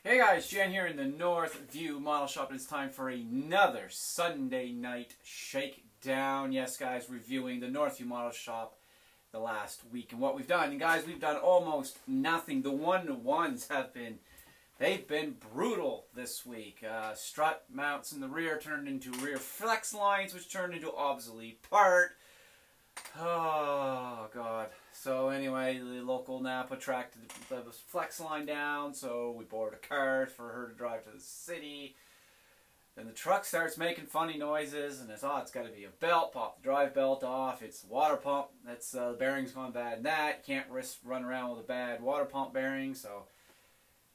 Hey guys, Jen here in the Northview Model Shop, and it's time for another Sunday night shakedown. Yes guys, reviewing the Northview Model Shop the last week and what we've done. And guys, we've done almost nothing. The one-to-ones they've been brutal this week. Strut mounts in the rear turned into rear flex lines, which turned into obsolete part. Oh god. So anyway, the local Napa tracked the flex line down, so we borrowed a car for her to drive to the city. Then the truck starts making funny noises, and it's got to be a belt. Pop the drive belt off. It's the water pump. That's the bearing's gone bad in that. You can't risk running around with a bad water pump bearing, so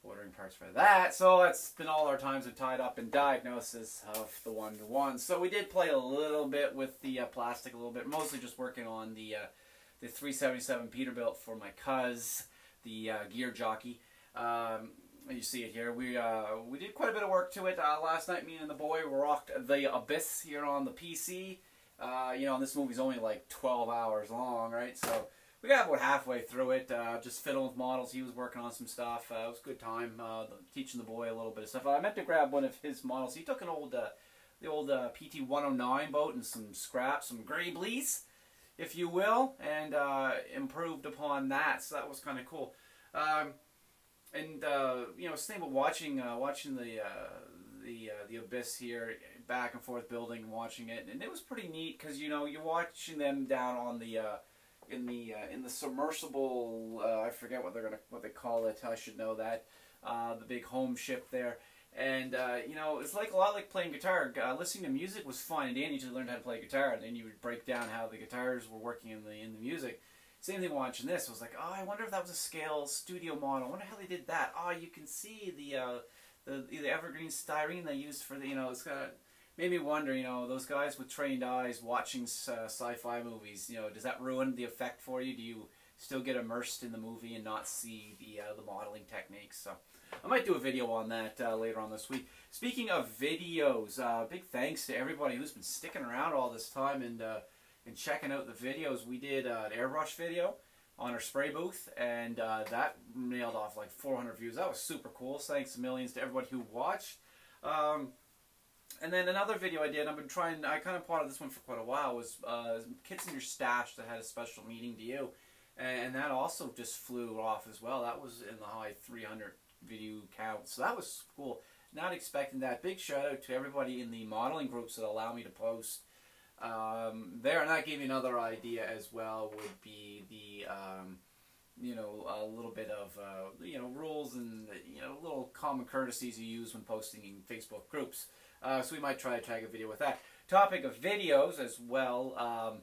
ordering parts for that. So that's been all our times tied up in diagnosis of the one-to-one. So we did play a little bit with the plastic, a little bit, mostly just working on the 377 Peterbilt for my cuz, the gear jockey. You see it here. We did quite a bit of work to it last night. Me and the boy rocked the Abyss here on the PC. You know, this movie's only like 12 hours long, right? So we got about halfway through it, just fiddling with models. He was working on some stuff. It was a good time teaching the boy a little bit of stuff. I meant to grab one of his models. He took an old, the old PT-109 boat and some scraps, some Grablies, if you will, and improved upon that. So that was kind of cool. You know, same with watching the Abyss here, back and forth building and watching it, and it was pretty neat because you know you're watching them down on the in the submersible. I forget what they call it. I should know that. The big home ship there. And, you know, it's like a lot like playing guitar. Listening to music was fun, and Danny just learned how to play guitar, and then you would break down how the guitars were working in the music. Same thing watching this. I was like, oh, I wonder if that was a scale studio model. I wonder how they did that. Oh, you can see the evergreen styrene they used for the, you know, it's made me wonder, you know, those guys with trained eyes watching sci-fi movies, you know, does that ruin the effect for you? Do you still get immersed in the movie and not see the modeling techniques? So I might do a video on that later on this week. Speaking of videos, big thanks to everybody who's been sticking around all this time and checking out the videos. We did an airbrush video on our spray booth, and that nailed off like 400 views. That was super cool. Thanks millions to everybody who watched. And then another video I did, I kind of plotted this one for quite a while, was Kits in Your Stash that had a special meaning to you. And that also just flew off as well. That was in the high 300 video count. So that was cool. Not expecting that. Big shout out to everybody in the modeling groups that allow me to post there. And that gave me another idea as well, would be the, you know, a little bit of, you know, rules and, you know, little common courtesies you use when posting in Facebook groups. So we might try to tag a video with that. Topic of videos as well.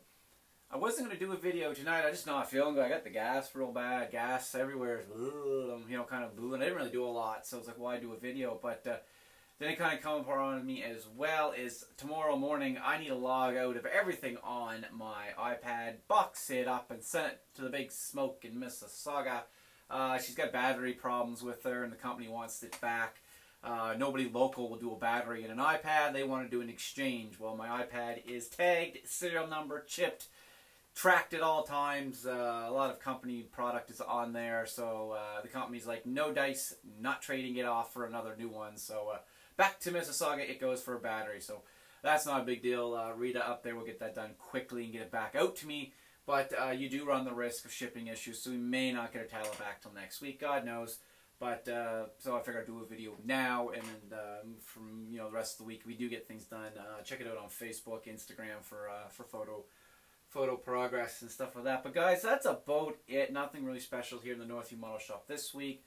I wasn't going to do a video tonight. I just not feeling good. I got the gas real bad. Gas everywhere. I'm, you know, kind of blue, and I didn't really do a lot. So I was like, why do a video? But then it kind of come upon me as well is tomorrow morning I need to log out of everything on my iPad, box it up, and send it to the big smoke in Mississauga. She's got battery problems with her, and the company wants it back. Nobody local will do a battery in an iPad. They want to do an exchange. Well, my iPad is tagged, serial number, chipped, tracked at all times. A lot of company product is on there, so the company's like, no dice, not trading it off for another new one. So back to Mississauga it goes for a battery. So that's not a big deal. Rita up there will get that done quickly and get it back out to me. But you do run the risk of shipping issues, so we may not get a title back till next week. God knows. But so I figured I'd do a video now, and then from, you know, the rest of the week we do get things done. Check it out on Facebook, Instagram for photo progress and stuff like that. But guys, that's about it. Nothing really special here in the Northview Model Shop this week.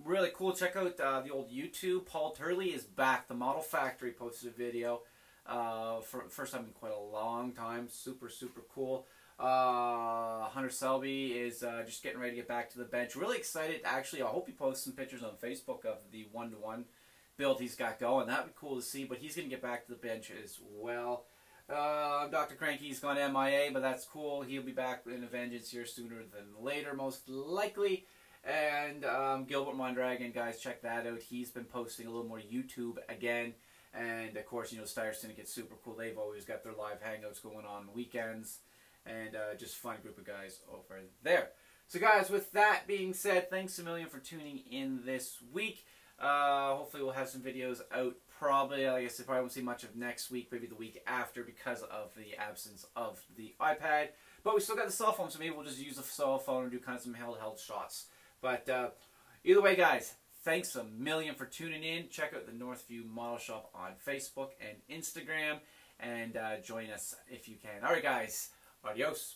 Really cool. Check out the old YouTube. Paul Turley is back. The Model Factory posted a video for first time in quite a long time. Super, super cool. Hunter Selby is just getting ready to get back to the bench. Really excited. Actually, I hope he posts some pictures on Facebook of the one-to-one build he's got going. That would be cool to see, but he's going to get back to the bench as well. Dr. Cranky's gone MIA, but that's cool. He'll be back in a vengeance here sooner than later, most likely. And Gilbert Mondragon, guys, check that out. He's been posting a little more YouTube again. And, of course, you know, Steyr Syndicate, super cool. They've always got their live hangouts going on weekends. And just fun group of guys over there. So guys, with that being said, thanks a million for tuning in this week. Hopefully we'll have some videos out probably, like I said, probably won't see much of next week, maybe the week after because of the absence of the iPad. But we still got the cell phone, so maybe we'll just use the cell phone and do kind of some handheld shots. But either way, guys, thanks a million for tuning in. Check out the Northview Model Shop on Facebook and Instagram, and join us if you can. All right, guys, adios.